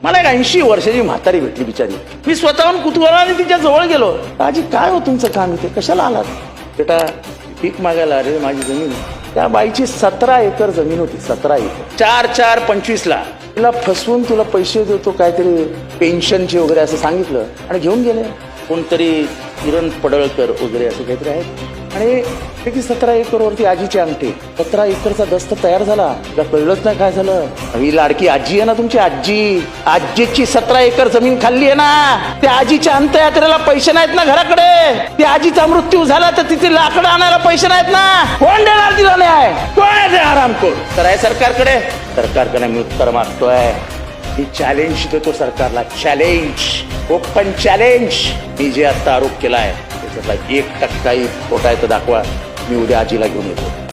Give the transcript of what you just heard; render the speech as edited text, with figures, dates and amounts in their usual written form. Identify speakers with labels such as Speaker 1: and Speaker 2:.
Speaker 1: मला एक 80 वर्षाची म्हातारी भेटली बिचारी. मी स्वतःहून कुतूहलाने तिच्या जवळ गेलो. आजी काय हो तुमचं काम इथे, कशाला आलात? बेटा पीक मागायला. अरे माझी जमीन. त्या बाईची 17 एकर जमीन होती. 17 एकर. 4/4/25ला तिला फसवून तुला पैसे देतो काहीतरी पेन्शनचे वगैरे असं सांगितलं आणि घेऊन गेले. कोणतरी किरण पडळकर वगैरे असं काहीतरी आहेत. आणि पैकी 17 एकरवरती आजीची अंगठी. 17 एकरचा दस्त तयार झाला. तुला कळलंच नाही काय झालं. ही लाडकी आजी आहे ना तुमची आजी. आजीची 17 एकर जमीन खाल्ली आहे ना. त्या आजीच्या अंत्ययात्रेला पैसे नाहीत ना घराकडे. त्या आजीचा मृत्यू झाला तर तिथे लाकडं आणायला पैसे नाहीत ना. कोण देणार तिला न्याय? कोण आहे ते आरामखोर? तर आहे सरकारकडे. सरकारकडे मी उत्तर मागतोय. मी चॅलेंज देतो सरकारला. Challenge, open challenge. मी जे आता आरोप केलाय त्याच्यातला 1% खोटा आहे तर दाखवा. मी उद्या आजीला घेऊन येतो.